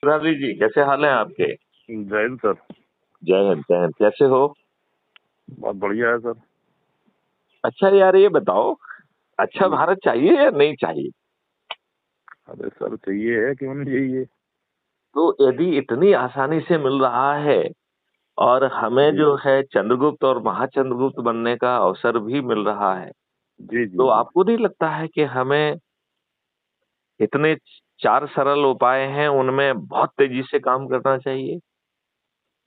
मुरारी जी, कैसे हाल है आपके? जय हिंद सर। जय हिंद जय हिंद। कैसे हो? बहुत बढ़िया है सर। अच्छा यार, ये बताओ, अच्छा जी। भारत चाहिए या नहीं चाहिए? अरे सर, चाहिए है, क्यों नहीं चाहिए। तो यदि इतनी आसानी से मिल रहा है और हमें जी जो है चंद्रगुप्त और महाचंद्रगुप्त बनने का अवसर भी मिल रहा है, जी जी तो जी आपको नहीं लगता है कि हमें इतने चार सरल उपाय हैं, उनमें बहुत तेजी से काम करना चाहिए?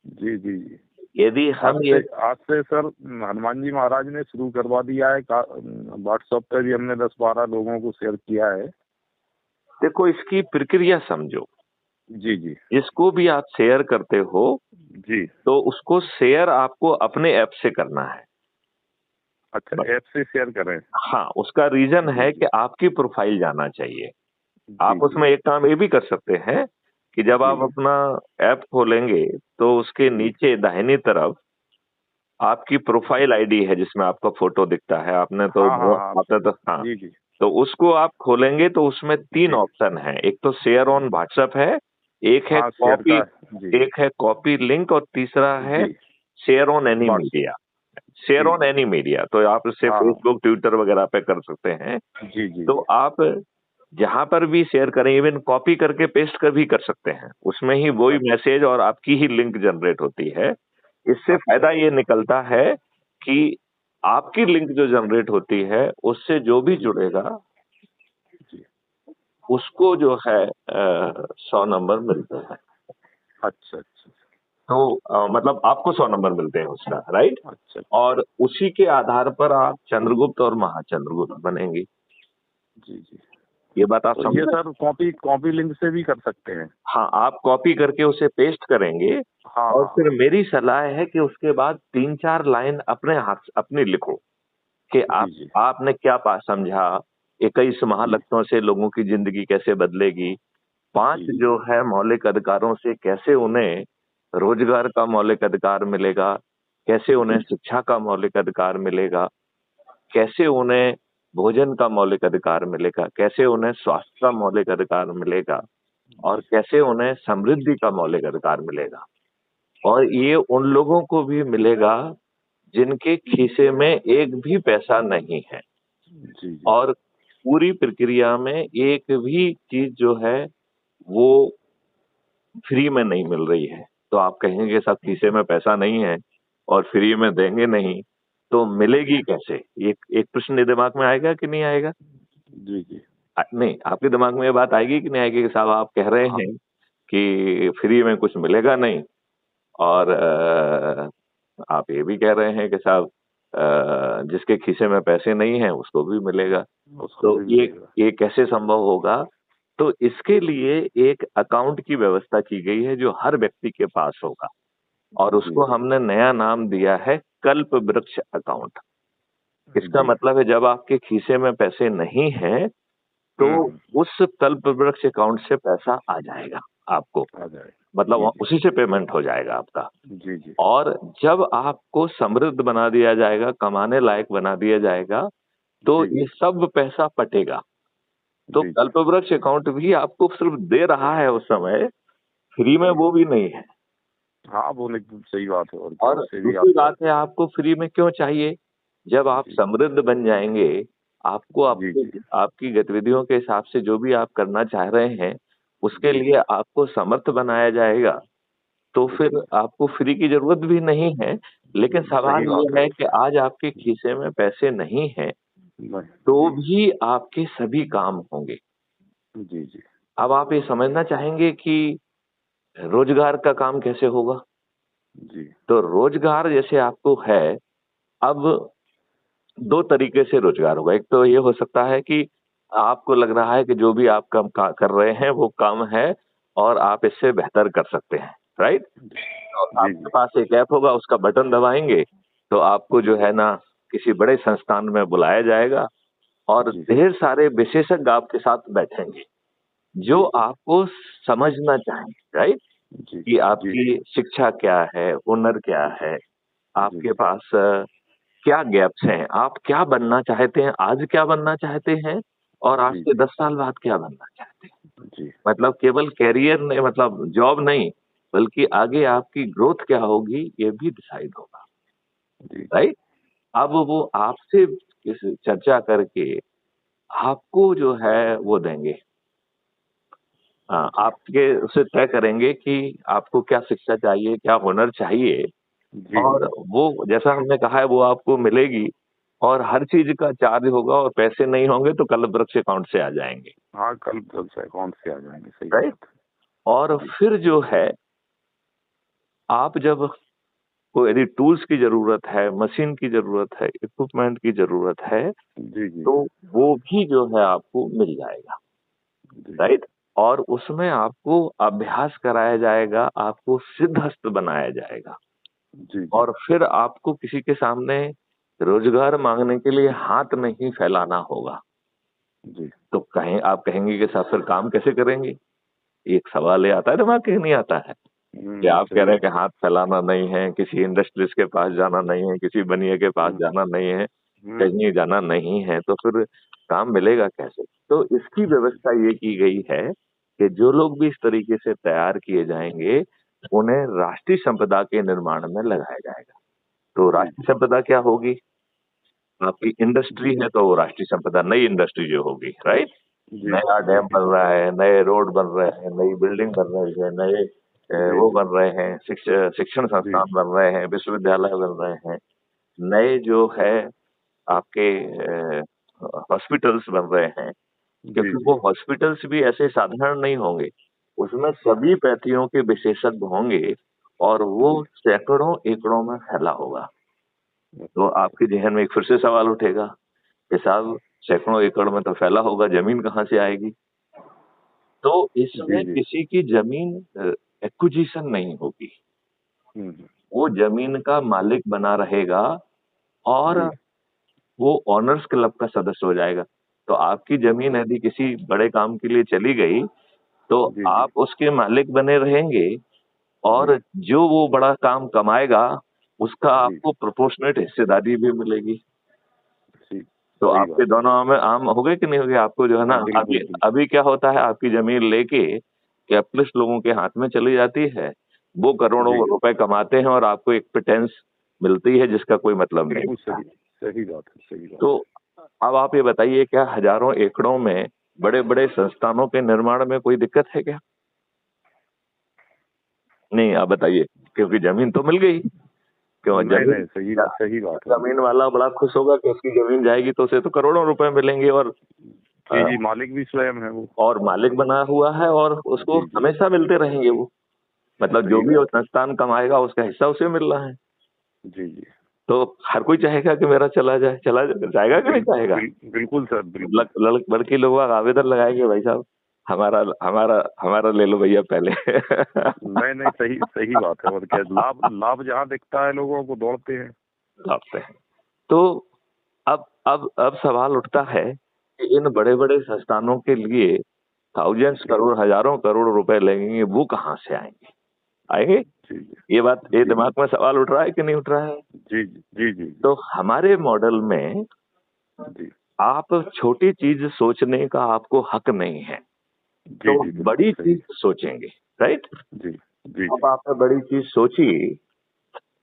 जी जी जी। यदि आज हम से ये आज से सर, हनुमान जी महाराज ने शुरू करवा दिया है। व्हाट्सएप पे भी हमने 10-12 लोगों को शेयर किया है। देखो, इसकी प्रक्रिया समझो। जी जी जिसको भी आप शेयर करते हो, जी। तो उसको शेयर आपको अपने ऐप से करना है। अच्छा, ऐप से शेयर करें। हाँ, उसका रीजन जी है जी कि आपकी प्रोफाइल जाना चाहिए। जी आप जी उसमें एक काम ये भी कर सकते हैं कि जब जी आप अपना ऐप खोलेंगे, तो उसके जी। नीचे दाहिनी तरफ आपकी प्रोफाइल आईडी है, जिसमें आपका फोटो दिखता है। हाँ हाँ हाँ आपने तो हाँ, जी जी तो उसको आप खोलेंगे तो उसमें तीन जी। ऑप्शन है। एक तो शेयर ऑन व्हाट्सएप है, एक है हाँ, शेयर कॉपी, का। जी एक है कॉपी लिंक, और तीसरा है जी। Share on any WhatsApp. Media. Share जी ऑन एनी मीडिया तो आप इससे हाँ हाँ। फेसबुक, ट्विटर वगैरह पे कर सकते हैं। जी जी तो जी आप जहां पर भी शेयर करें, इवन कॉपी करके पेस्ट कर भी कर सकते हैं, उसमें ही वही अच्छा मैसेज और आपकी ही लिंक जनरेट होती है। इससे अच्छा फायदा अच्छा। ये निकलता है कि आपकी लिंक जो जनरेट होती है, उससे जो भी जी जुड़ेगा जी। उसको जो है 100 नंबर मिलते हैं। अच्छा अच्छा तो मतलब आपको 100 नंबर मिलते हैं उसका, राइट? अच्छा और उसी के आधार पर आप चंद्रगुप्त और महाचंद्रगुप्त बनेंगे। जी जी। ये बात आप तो ये समझ। सर, कॉपी कॉपी लिंक से भी कर सकते हैं। हाँ, आप कॉपी करके उसे पेस्ट करेंगे, हाँ और हाँ फिर मेरी सलाह है कि उसके बाद 3-4 लाइन अपने हाथ अपनी लिखो कि जी जी आपने क्या समझा, 21 जी महालक्ष्यों से लोगों की जिंदगी कैसे बदलेगी, 5 जी जो है मौलिक अधिकारों से कैसे उन्हें रोजगार का मौलिक अधिकार मिलेगा, कैसे उन्हें जी शिक्षा का मौलिक अधिकार मिलेगा, कैसे उन्हें भोजन का मौलिक अधिकार मिलेगा, कैसे उन्हें स्वास्थ्य का मौलिक अधिकार मिलेगा, और कैसे उन्हें समृद्धि का मौलिक अधिकार मिलेगा। और ये उन लोगों को भी मिलेगा जिनके खीसे में एक भी पैसा नहीं है, जी जी। और पूरी प्रक्रिया में एक भी चीज जो है वो फ्री में नहीं मिल रही है। तो आप कहेंगे साहब, खीसे में पैसा नहीं है और फ्री में देंगे नहीं, तो मिलेगी कैसे? एक प्रश्न दिमाग में आएगा कि नहीं आएगा? जी जी। नहीं, आपके दिमाग में ये बात आएगी कि नहीं आएगी कि साहब आप कह रहे हाँ हैं कि फ्री में कुछ मिलेगा नहीं, और आप ये भी कह रहे हैं कि साहब जिसके खीसे में पैसे नहीं हैं उसको भी मिलेगा। उसको तो भी ये मिलेगा। ये कैसे संभव होगा? तो इसके लिए एक अकाउंट की व्यवस्था की गई है जो हर व्यक्ति के पास होगा, और जी उसको जी हमने नया नाम दिया है कल्प वृक्ष अकाउंट। इसका जी। मतलब है, जब आपके खीसे में पैसे नहीं हैं, तो हम्म। उस कल्प वृक्ष अकाउंट से पैसा आ जाएगा आपको। आ जाए। मतलब जी जी उसी से पेमेंट हो जाएगा आपका। जी जी और जब आपको समृद्ध बना दिया जाएगा, कमाने लायक बना दिया जाएगा, तो जी ये जी सब पैसा पटेगा। तो जी जी। कल्पवृक्ष अकाउंट भी आपको सिर्फ दे रहा है उस समय, फ्री में जी। वो भी नहीं है। हाँ, वो एकदम सही बात है। और क्या, और उससे भी दूसरी आप। बात है, आपको फ्री में क्यों चाहिए? जब आप जी समृद्ध बन जाएंगे, आपको जी आपके जी आपकी गतिविधियों के हिसाब से जो भी आप करना चाह रहे हैं, उसके जी लिए आपको समर्थ बनाया जाएगा। तो जी फिर आपको फ्री की जरूरत भी नहीं है। लेकिन सही सवाल ये बात है। है कि आज आपके खीसे में पैसे नहीं हैं, नहीं। तो जी भी आपके सभी काम होंगे। जी जी अब आप ये समझना चाहेंगे कि रोजगार का काम कैसे होगा? जी तो रोजगार जैसे आपको है, अब 2 तरीके से रोजगार होगा। एक तो ये हो सकता है कि आपको लग रहा है कि जो भी आप काम कर रहे हैं वो कम है, और आप इससे बेहतर कर सकते हैं, राइट? और जी आपके जी पास एक ऐप होगा, उसका बटन दबाएंगे तो आपको जो है ना किसी बड़े संस्थान में बुलाया जाएगा, और जी ढेर सारे विशेषज्ञ आपके साथ बैठेंगे जो जी आपको समझना चाहेंगे, राइट? जी कि जी आपकी शिक्षा क्या है, हुनर क्या है, जी आपके पास क्या गैप्स हैं, आप क्या बनना चाहते हैं, आज क्या बनना चाहते हैं, और आज जी से जी 10 साल बाद क्या बनना चाहते हैं। जी मतलब केवल कैरियर नहीं, मतलब जॉब नहीं, बल्कि आगे आपकी ग्रोथ क्या होगी ये भी डिसाइड होगा, जी राइट? अब वो आपसे इस चर्चा करके आपको जो है वो देंगे। हाँ, जी आपके उसे तय करेंगे कि आपको क्या शिक्षा चाहिए, क्या हुनर चाहिए, जी और वो जैसा हमने कहा है वो आपको मिलेगी, और हर चीज़ का चार्ज होगा, और पैसे नहीं होंगे तो कल वृक्ष अकाउंट से आ जाएँगे, हाँ, कल कल से अकाउंट से आ जाएंगे, सही राइट? बात और है। जी फिर जो है, आप जब को यदि टूल्स की ज़रूरत है, मशीन की ज़रूरत है, इक्विपमेंट की ज़रूरत है, जी जी तो वो भी जो है आपको मिल जाएगा, जी राइट? और उसमें आपको अभ्यास कराया जाएगा, आपको सिद्धहस्त बनाया जाएगा, जी जी और फिर आपको किसी के सामने रोज़गार माँगने के लिए हाथ नहीं फैलाना होगा। जी। तो आप कहेंगे कि साहब फिर काम कैसे करेंगे? एक सवाल ये आता है दिमाग में, नहीं आता है? कि आप कह सही रहे हैं बात कि हाथ फैलाना नहीं है, किसी इंडस्ट्रियलिस्ट के पास जाना नहीं है, किसी बनिए के है। पास जाना नहीं है, हम्म। कहीं जाना नहीं है, तो फिर काम मिलेगा कैसे? तो इसकी व्यवस्था ये की गई है कि जो लोग भी इस तरीके से तैयार किए जाएँगे, उन्हें राष्ट्रीय संपदा के निर्माण में लगाया जाएगा। तो जी राष्ट्रीय संपदा क्या होगी? आपकी इंडस्ट्री जी है तो वो राष्ट्रीय संपदा, नई इंडस्ट्री जो होगी, राइट? जी नया जी डैम बन रहा है, नए रोड बन रहे हैं, नई बिल्डिंग बन रही है, नए जी वो जी बन रहे हैं, शिक्षण जी संस्थान बन रहे हैं, विश्वविद्यालय बन रहे हैं, नए जो है आपके हॉस्पिटल्स बन रहे हैं, जी क्योंकि जी वो हॉस्पिटल्स भी ऐसे साधारण नहीं होंगे, उसमें सभी पैथियों के विशेषज्ञ होंगे, और वो जी। सैकड़ों एकड़ों में फैला होगा। तो अच्छा। आपके ज़हन में एक फिर से सवाल उठेगा कि साहब सैकड़ों एकड़ में तो फैला होगा, ज़मीन कहाँ से आएगी? तो जी इसमें जी। किसी की ज़मीन एक्विजिशन नहीं होगी, हम्म। वो ज़मीन का मालिक बना रहेगा, और जी वो ओनर्स क्लब का सदस्य हो जाएगा। तो आपकी ज़मीन यदि किसी बड़े काम के लिए चली गई, तो जी जी आप उसके मालिक बने रहेंगे, जी और जो वो बड़ा काम कमाएगा, उसका जी। आपको प्रोपोर्शनेट हिस्सेदारी भी मिलेगी। सही तो सही आपके बात है। दोनों में आम हो गए कि नहीं हो गए? आपको जो है ना, अभी बिल्कुल बिल्कुल। अभी क्या होता है, आपकी ज़मीन लेके कैपिटलिस्ट लोगों के हाथ में चली जाती है, वो करोड़ों जी रुपए कमाते हैं, और आपको एक पिटेंस मिलती है जिसका कोई मतलब नहीं बिल्कुल होता सही। है। सही बात है, सही तो बात है। अब आप ये बताइए, क्या हज़ारों एकड़ों में बड़े-बड़े संस्थानों के निर्माण में कोई दिक्कत है क्या? नहीं, आप बताइए, क्योंकि ज़मीन तो मिल गई। क्यों नहीं ज़मीन नहीं, सही ज सही बात है। ज़मीन वाला बड़ा खुश होगा कि उसकी ज़मीन जाएगी तो उसे तो करोड़ों रुपए मिलेंगे, जी अ, जी, मालिक भी स्वयं है वो। और मालिक बना हुआ है, और उसको जी जी। हमेशा मिलते रहेंगे वो। मतलब जो सही भी वो बात है। संस्थान कमाएगा उसका हिस्सा उसे मिल रहा है। जी जी। तो हर कोई चाहेगा कि मेरा चला जाए, जाएगा कि नहीं चाहेगा? बिल्कुल सर, बिल्कुल। लड़की लोग आवेदन लगाएंगे, भाई साहब हमारा हमारा हमारा ले लो भैया पहले। नहीं नहीं, सही सही बात है। और क्या, लाभ लाभ जहाँ दिखता है लोगों को दौड़ते हैं। लाते हैं। तो अब सवाल उठता है कि इन बड़े-बड़े संस्थानों के लिए थाउजेंड्स जी करोड़, हज़ारों करोड़ रुपए लगेंगे, वो कहाँ से आएँगे? आएँगे? जी जी ये जी दिमाग में सवाल उठ रहा है कि नहीं उठ रहा है? जी जी जी जी तो हमारे मॉडल में जी आप छोटी चीज़ सोचने का आपको हक नहीं है, जी तो जी, बिल्कुल बड़ी सही। चीज़ सोचेंगे, राइट? जी जी अब जी आपने बड़ी चीज़ सोची,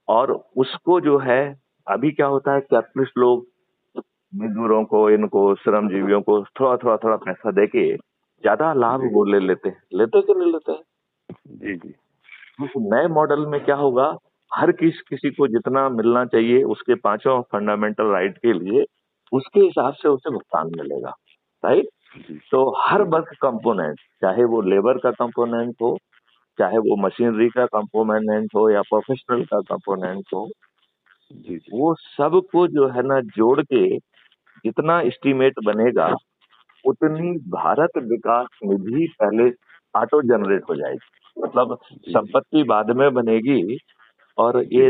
और उसको जो है, अभी क्या होता है, कैपिटलिस्ट लोग मज़दूरों को, इनको, श्रमजीवियों को थोड़ा-थोड़ा पैसा देके ज़्यादा लाभ जी वो ले लेते हैं। लेते कि नहीं लेते हैं? जी जी उस नए मॉडल में क्या होगा, हर किसी को जितना मिलना चाहिए उसके पाँचों फंडामेंटल राइट के लिए, उसके हिसाब से उसे भुगतान मिलेगा, राइट? जी तो हर जी वर्क कंपोनेंट, चाहे वो लेबर का कंपोनेंट हो, चाहे वो मशीनरी का कंपोनेंट हो, या प्रोफेशनल का कंपोनेंट हो, जी जी वो सबको जो है ना जोड़ के जितना एस्टीमेट बनेगा, जी उतनी भारत विकास निधि पहले ऑटो जनरेट हो जाएगी। मतलब जी जी। संपत्ति बाद में बनेगी, और जी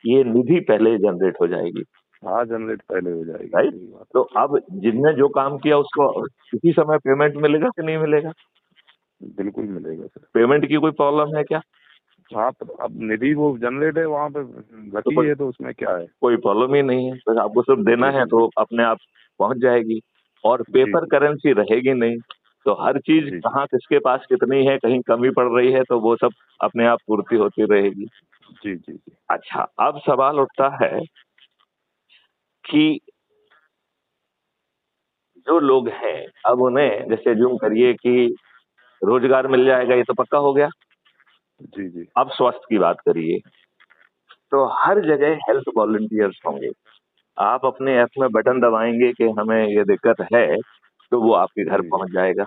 ये निधि पहले जनरेट हो जाएगी, हाँ, जनरेट पहले हो जाएगी, राइट? सही बात तो अब जिसने जो काम किया उसको उसी समय पेमेंट मिलेगा कि नहीं मिलेगा? है। बिल्कुल मिलेगा सर। पेमेंट की कोई प्रॉब्लम है क्या? हाँ, तो अब निधि वो जनरेट है वहाँ पे, तो घटी है, तो उसमें क्या है। कोई प्रॉब्लम ही नहीं है, बस आपको सिर्फ देना जी है जी तो अपने आप पहुंच जाएगी, और जी पेपर जी करेंसी रहेगी नहीं। तो हर चीज जी कहाँ किसके पास कितनी है, कहीं कमी पड़ रही है तो वो सब अपने आप पूर्ति होती रहेगी। जी जी जी अच्छा, अब सवाल उठता है कि जो लोग हैं, अब उन्हें जैसे अज्यूम करिए कि रोजगार मिल जाएगा, ये तो पक्का हो गया। जी जी अब स्वास्थ्य की बात करिए, तो हर जगह हेल्थ वॉलंटियर्स होंगे। आप अपने ऐप में बटन दबाएंगे कि हमें ये दिक्कत है, तो वो आपके घर जी पहुंच जाएगा।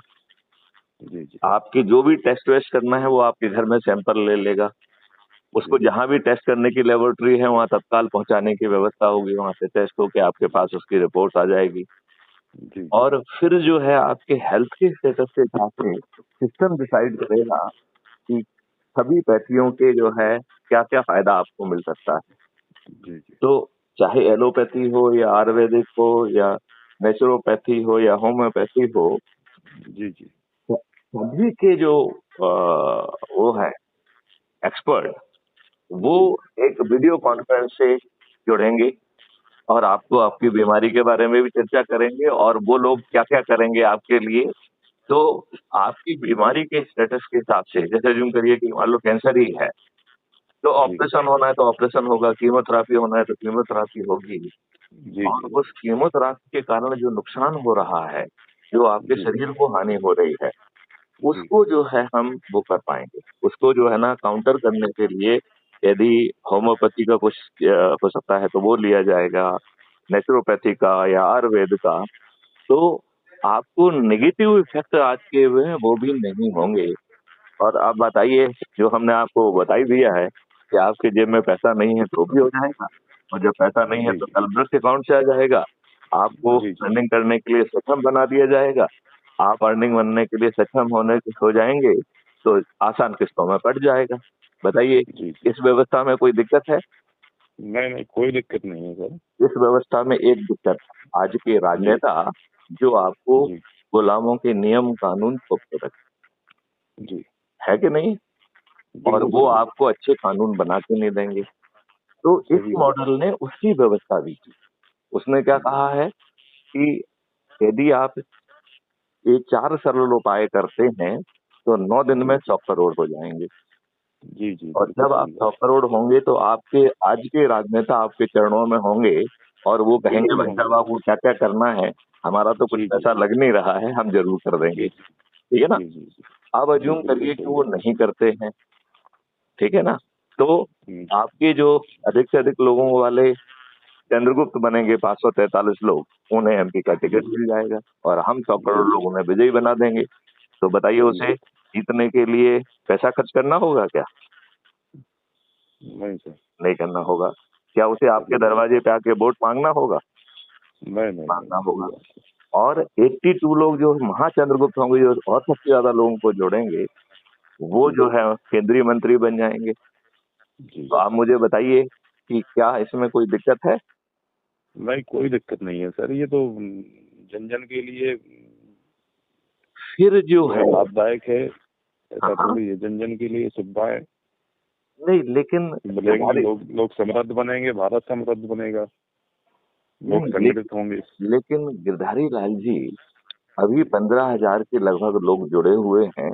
जी जी आपकी जो भी टेस्ट वेस्ट करना है वो आपके घर में सैंपल ले लेगा। उसको जी जहां भी टेस्ट करने की लेबोरेटरी है वहां तत्काल पहुंचाने की व्यवस्था होगी, वहां से टेस्ट होके आपके पास उसकी रिपोर्ट आ जाएगी। जी जी और फिर जो है आपके हेल्थ के स्टेटस के हिसाब से सिस्टम डिसाइड करेगा कि सभी पैथियों के जो है क्या क्या फायदा आपको मिल सकता है। जी जी तो चाहे एलोपैथी हो या आयुर्वेदिक हो या नेचुरोपैथी हो या होम्योपैथी हो, जी जी सभी के जो वो है एक्सपर्ट, वो जी एक वीडियो कॉन्फ्रेंस से जुड़ेंगे और आपको आपकी बीमारी के बारे में भी चर्चा करेंगे और वो लोग क्या क्या करेंगे आपके लिए। तो आपकी बीमारी के स्टेटस के हिसाब से, जैसे यूं करिए कि मान लो कैंसर ही है, तो जी ऑपरेशन होना है तो ऑपरेशन होगा, कीमोथेरापी होना है तो कीमोथेरापी होगी। जी और जी उस कीमोथेरापी के कारण जो नुकसान हो रहा है, जो आपके जी शरीर को हानि हो रही है, जी उसको जो है हम वो कर पाएंगे। उसको जो है ना काउंटर करने के लिए यदि होम्योपैथी का कुछ हो सकता है तो वो लिया जाएगा, नेचुरोपैथी का या आयुर्वेद का। तो आपको नेगेटिव इफेक्ट आज के हुए हैं वो भी नहीं होंगे। और आप बताइए, जो हमने आपको बता ही दिया है कि आपके जेब में पैसा नहीं है तो भी हो जाएगा, और जब पैसा नहीं है जी तो कल ब्रश अकाउंट से आ जाएगा। आपको जी जी अर्निंग करने के लिए सक्षम बना दिया जाएगा। आप अर्निंग बनने के लिए सक्षम हो जाएंगे तो आसान किस्तों में पड़ जाएगा। बताइए, जी जी इस व्यवस्था में कोई दिक्कत है? नहीं नहीं, कोई दिक्कत नहीं है सर। इस व्यवस्था में एक दिक्कत है, आज के जी राजनेता जो आपको जी गुलामों के नियम कानून थोपते रखे, जी है कि नहीं? और बिल्कुल वो सही है। आपको अच्छे कानून बना के नहीं देंगे। तो इस सही बात मॉडल ने उसकी व्यवस्था भी की। उसने क्या है। जी कहा है कि यदि आप ये 4 सरल उपाय करते हैं, तो 9 दिन जी में 100 करोड़ हो जाएँगे। जी जी और बिल्कुल जब आप सही 100 बात। करोड़ होंगे तो आपके आज के राजनेता आपके चरणों में होंगे और वो कहेंगे बिल्कुल भाई होंगे। साहब आपको क्या-क्या करना है, हमारा तो कुछ जी जी पैसा लग नहीं रहा है, हम ज़रूर कर देंगे। जी ठीक है ना? जी जी जी अब जी अज़्यूम बिल्कुल करिए कि सही वो है। नहीं करते हैं, ठीक है ना? तो हम्म, आपके जो अधिक से अधिक लोगों वाले चंद्रगुप्त बनेंगे 543 लोग, उन्हें एमपी का जी टिकट मिल जाएगा और हम 100 जी करोड़ जी लोग उन्हें विजयी बना देंगे। तो बताइए जी उसे जीतने के लिए पैसा खर्च करना होगा क्या? नहीं सर। नहीं करना होगा। क्या उसे आपके सही बात। दरवाजे पे आके वोट माँगना होगा? नहीं नहीं नहीं, माँगना सही होगा। बात है। और 82 लोग जो महाचंद्रगुप्त होंगे, जो और सबसे ज़्यादा लोगों को जोड़ेंगे, वो जी जो है केंद्रीय मंत्री बन जाएँगे। जी तो आप मुझे बताइए कि क्या इसमें कोई दिक्कत है? नहीं, कोई दिक्कत नहीं है सर। ये तो जन जन के लिए फिर जो जो है है लाभदायक है। हाँ, ऐसा हाँ। थोड़ी है, जन जन के लिए सुविधा है। नहीं लेकिन बनेंगे गिरधारी लोग, लोग समृद्ध बनेंगे, भारत समृद्ध बनेगा। लोग नहीं संगठित होंगे। लेकिन गिरधारी लाल जी, अभी 15,000 के लगभग लोग जुड़े हुए हैं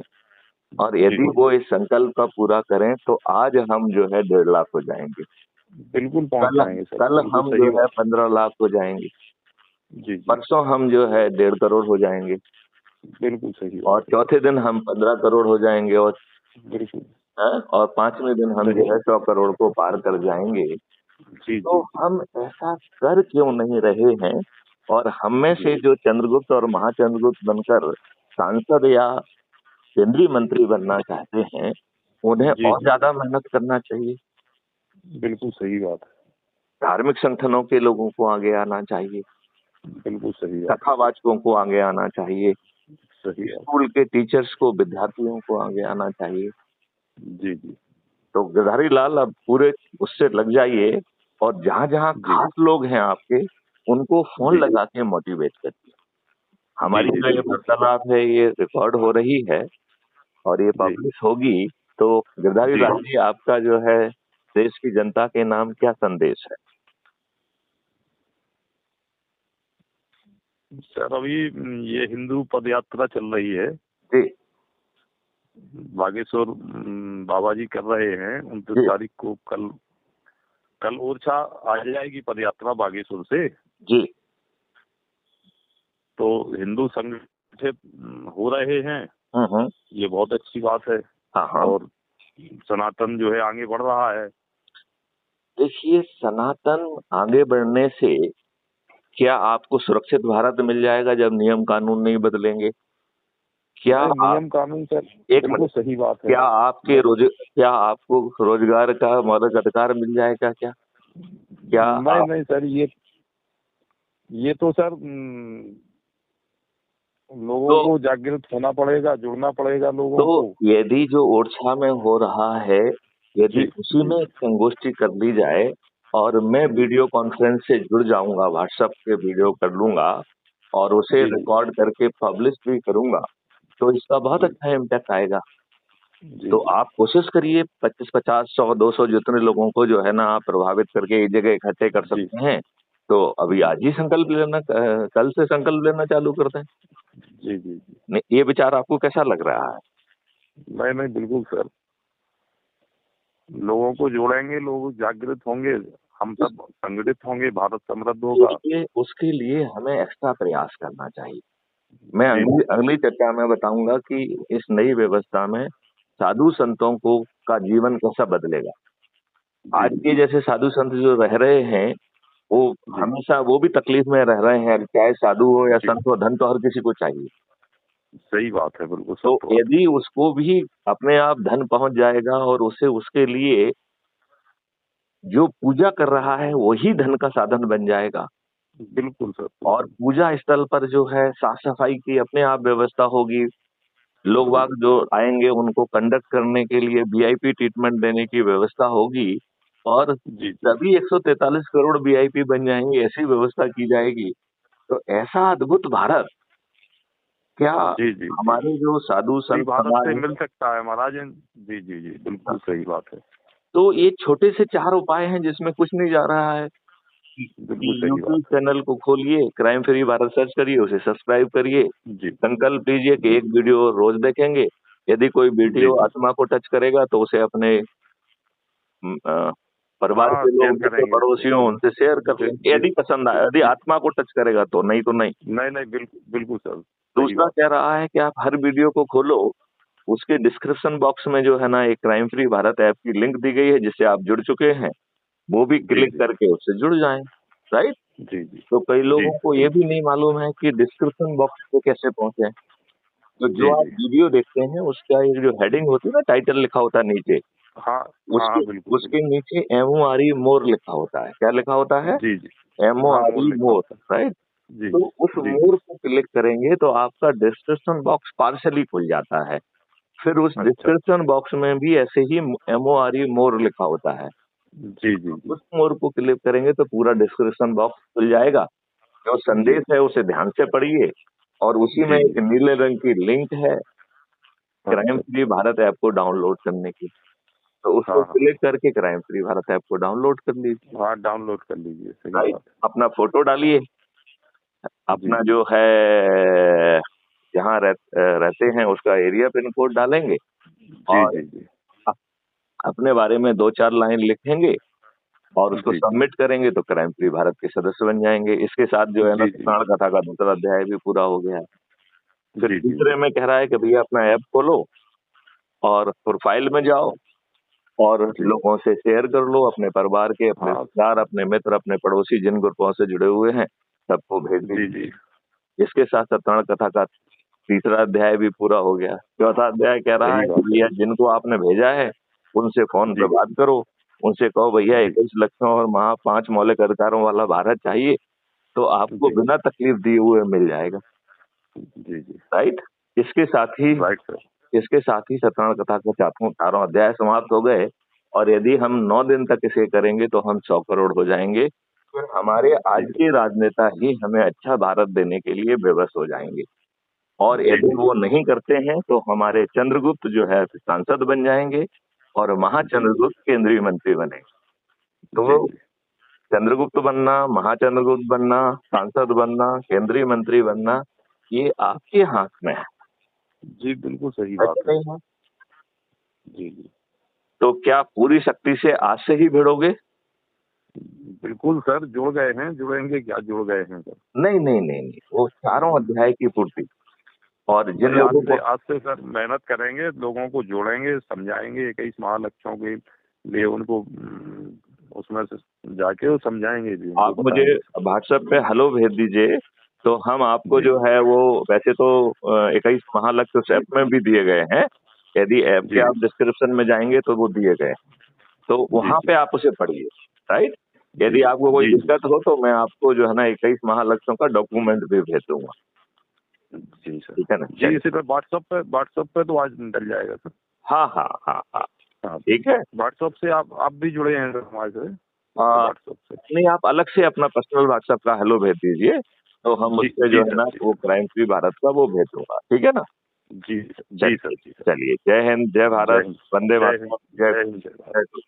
और जी यदि वो इस संकल्प का पूरा करें तो आज हम जो है 1.5 लाख हो जाएंगे। बिल्कुल पहुंच कल जाएंगे सर, कल बिल्कुल हम जो सही है बात। 15 लाख हो जाएंगे। जी जी परसों हम जो है 1.5 करोड़ हो जाएंगे बिल्कुल सही और बात है सर। चौथे दिन हम 15 करोड़ हो जाएंगे और बिल्कुल। और 5वें दिन हम जो नहीं। है 100 करोड़ को पार कर जाएंगे। जी तो जी जी हम ऐसा कर क्यों नहीं रहे हैं? और हम में जी से जो चंद्रगुप्त और महाचंद्रगुप्त बनकर सांसद या केंद्रीय मंत्री बनना चाहते हैं, उन्हें जी और जी ज्यादा मेहनत करना चाहिए। बिल्कुल सही बात धार्मिक संगठनों के लोगों को आगे आना चाहिए, है। बिल्कुल सही बात है सर। कथावाचकों को आगे आना चाहिए, सही बात स्कूल के टीचर्स को, विद्यार्थियों को आगे आना चाहिए। है। जी जी तो गिरधारी लाल अब पूरे उससे लग जाइए और जहां जहां जी खास लोग हैं आपके, उनको फोन जी लगा के मोटिवेट करिए। जी हमारी जी जो ये बिल्कुल। वार्तालाप है ये रिकॉर्ड हो रही है और ये जी पब्लिश होगी। तो गिरधारी जी लाल जी, आपका जो है देश की जनता के नाम क्या संदेश है? सर अभी ये हिंदू पद यात्रा चल रही है, जी बागेश्वर बाबा जी कर रहे हैं 29 जी तारीख को। कल कल ओरछा आ जाएगी पद यात्रा बागेश्वर से। जी। तो हिंदू संगठित हो रहे हैं, हम्म। ये बहुत अच्छी बात है। हाँ हाँ। और सनातन जो है आगे बढ़ रहा है। देखिए, सनातन आगे बढ़ने से क्या आपको सुरक्षित भारत मिल जाएगा जब नियम कानून नहीं बदलेंगे? क्या नहीं, आप नियम कानून सर एक बिल्कुल मिनट, सही बात है। क्या आपके क्या आपको रोजगार का मौलिक अधिकार मिल जाएगा क्या? क्या नहीं आप नहीं सर, ये तो सर लोगों तो को जागृत होना पड़ेगा, जुड़ना पड़ेगा लोगों तो को। यदि जो ओरछा में हो रहा है, यदि जी उसी जी में एक संगोष्ठी कर ली जाए और मैं जी वीडियो कॉन्फ्रेंस से जुड़ जाऊंगा, व्हाट्सएप पे वीडियो कर लूंगा और उसे जी जी रिकॉर्ड करके पब्लिश भी करूंगा, तो इसका बहुत जी अच्छा इम्पैक्ट आएगा। जी तो जी आप कोशिश करिए 25 50 100 200 जितने लोगों को जो है ना आप प्रभावित करके एक जगह इकट्ठे कर जी सकते हैं। तो अभी जी आज ही संकल्प लेना, कल से संकल्प लेना चालू करते हैं। जी जी जी। नहीं, ये विचार आपको कैसा लग रहा है? नहीं नहीं बिल्कुल सर, लोगों को जोड़ेंगे, लोग जागृत होंगे, हम उस- सब संगठित होंगे, भारत समृद्ध उसके होगा। लिए उसके लिए हमें एक्स्ट्रा प्रयास करना चाहिए। मैं जी अगली जी अगली चर्चा में बताऊंगा कि इस नई व्यवस्था में साधु संतों को का जीवन कैसा बदलेगा। जी आज जी के जैसे साधु संत जो रह रहे हैं, वो जी हमेशा वो भी तकलीफ में रह रहे हैं, चाहे साधु हो या जी, संत हो, धन तो हर किसी को चाहिए। सही बात है, बिल्कुल तो सत्य बात यदि उसको भी अपने आप धन पहुंच जाएगा और उसे उसके लिए जो पूजा कर रहा है वही धन का साधन बन जाएगा, है। बिल्कुल सर और बिल्कुल। पूजा स्थल पर जो है साफ सफाई की अपने आप व्यवस्था होगी, लोग जी बाग जो आएंगे उनको कंडक्ट करने के लिए वीआईपी ट्रीटमेंट देने की व्यवस्था होगी, और जी जी सभी 143 करोड़ वीआईपी बन जाएंगे, ऐसी व्यवस्था की जाएगी। तो ऐसा अद्भुत भारत क्या जी जी जी। हमारे जो साधु वही संत भारत से समाज मिल है। सकता है महाराज। जी जी जी, बिल्कुल सही बात है। तो ये छोटे से 4 उपाय हैं जिसमें कुछ नहीं जा रहा है कि बिल्कुल सही यूट्यूब बात है। चैनल को खोलिए, क्राइम फ्री भारत सर्च करिए, उसे सब्सक्राइब करिए, जी संकल्प लीजिए कि जी एक वीडियो रोज देखेंगे। यदि कोई जी वीडियो जी। आत्मा को टच करेगा तो उसे अपने परिवार हाँ, के शेयर लोग, मित्र, करेंगे इसको। पड़ोसियों, उनसे शेयर कर लें। यदि पसंद आए, यदि जी। आत्मा को टच करेगा तो, नहीं तो नहीं। नहीं नहीं, बिल्कुल बिल्कुल सर, सही दूसरा बात। कह रहा है कि आप हर वीडियो को खोलो, उसके डिस्क्रिप्शन बॉक्स में जो है ना एक क्राइम फ्री भारत ऐप की लिंक दी गई है जिससे आप जुड़ चुके हैं, वो भी जी क्लिक जी करके उससे जुड़ जाएं। राइट। जी जी तो कई जी लोगों को ये भी नहीं मालूम है कि डिस्क्रिप्शन बॉक्स पे कैसे पहुंचे। तो जो जी आप जी। वीडियो देखते हैं उसका एक जो हेडिंग होती है ना, टाइटल लिखा होता है नीचे, हाँ हाँ उसके हाँ, बिल्कुल उसके बिल्कुल। नीचे MORE मोर लिखा होता है। क्या लिखा होता है? जी जी। हाँ, मोर MORE लिखा मोर। होता राइट। है। जी तो जी उस जी जी। मोर को क्लिक करेंगे तो आपका डिस्क्रिप्शन बॉक्स पार्शली खुल जाता है। फिर उस अच्छा अच्छा। डिस्क्रिप्शन बॉक्स में भी ऐसे ही MORE मोर लिखा होता है। जी जी जी उस मोर को क्लिक करेंगे तो पूरा डिस्क्रिप्शन बॉक्स खुल जाएगा। जो जी संदेश है उसे ध्यान से पढ़िए, और उसी में जी एक जी। नीले रंग की लिंक है क्राइम अच्छा फ्री अच्छा। भारत ऐप को डाउनलोड करने की। तो उसको हाँ हाँ क्लिक करके क्राइम फ्री भारत ऐप को डाउनलोड कर लीजिए। हाँ, डाउनलोड कर लीजिए, सही राइट। बात अपना फोटो डालिए, है। जी अपना जो है जहाँ रहते हैं उसका एरिया पिन कोड डालेंगे, जी और जी जी अप- अपने बारे में 2 4 लाइन लिखेंगे और उसको जी जी सबमिट करेंगे तो क्राइम फ्री भारत के सदस्य बन जाएंगे। इसके साथ जो है ना जी जी सत्यनारायण कथा का दूसरा अध्याय भी पूरा हो गया है। फिर जी जी तीसरे जी। में कह रहा है कि भैया अपना ऐप खोलो और प्रोफाइल में जाओ और जी लोगों से शेयर कर लो, अपने परिवार के, अपने हाँ। रिश्तेदार, अपने मित्र, अपने पड़ोसी जिन ग्रुपों से जुड़े हुए हैं सबको भेज जी दीजिए। जी इसके साथ सत्यनारायण कथा का तीसरा अध्याय भी पूरा हो गया। चौथा अध्याय कह रहा सही है कि बात है। भैया जिनको आपने भेजा है उनसे फोन पे जी बात करो, उनसे कहो भैया जी 21 लक्षों और 5 मौलिक अधिकारों वाला भारत चाहिए, तो आपको जी बिना तकलीफ दिए हुए मिल जाएगा। जी जी। राइट। इसके साथ ही राइट सर। इसके साथ ही सत्यनारायण कथा के 4वां अध्याय समाप्त हो गए। और यदि हम 9 दिन तक इसे करेंगे तो हम 100 करोड़ हो जाएंगे। फिर हमारे जी आज के राजनेता ही हमें अच्छा भारत देने के लिए विवश हो जाएंगे। और जी यदि जी वो नहीं करते हैं तो हमारे चंद्रगुप्त जो है सांसद बन जाएंगे और जी जी महाचंद्रगुप्त केंद्रीय मंत्री बने। जी तो जी चंद्रगुप्त बनना, महाचंद्रगुप्त बनना, सांसद बनना, केंद्रीय मंत्री बनना, ये आपके हाथ में है। जी बिल्कुल सही ऐसा बात है। नहीं है? जी जी तो क्या पूरी शक्ति से आज से ही भिड़ोगे? बिल्कुल सर, जुड़ गए हैं, जुड़ेंगे क्या, जुड़ गए हैं सर। नहीं नहीं नहीं नहीं, वो चारों अध्याय की पूर्ति। और जिन नहीं, लोगों को आज से सर मेहनत करेंगे, लोगों को जोड़ेंगे, समझाएंगे 21 महालक्ष्यों के लिए उनको, उसमें से जाके वो समझाएंगे भी, आप उनको मुझे बताएंगे। व्हाट्सएप पे हेलो भेज दीजिए, तो हम आपको जी जो है वो, वैसे तो 21 महालक्ष्य उस ऐप में भी दिए गए हैं, यदि ऐप के जी आप डिस्क्रिप्शन में जाएंगे तो वो दिए गए हैं, तो जी वहां जी पे आप उसे पढ़िए, राइट। जी यदि आपको कोई जी जी दिक्कत हो तो मैं आपको जो है ना 21 महालक्ष्यों का डॉक्यूमेंट भी भेज दूंगा, जी सर। ठीक है ना। जी, चलिए, इसी पे व्हाट्सएप पे तो आज डल जाएगा सर। हाँ हाँ हाँ हाँ, हाँ, ठीक है। व्हाट्सएप से आप भी जुड़े हैं सर हमारे से, आ, व्हाट्सएप से। नहीं, आप अलग से अपना पर्सनल व्हाट्सएप का हेलो भेज दीजिए, तो हम जी उस पे जो जी है सर, ना जी वो सर, क्राइम फ्री भारत का वो भेज दूंगा, ठीक है ना। जी सर, जी सर, चलिए जी सर। चलिए, जय हिंद, जय जय भारत, हिंद, वंदे जय हिंद, मातरम, जय जय हिंद, जय भारत। जय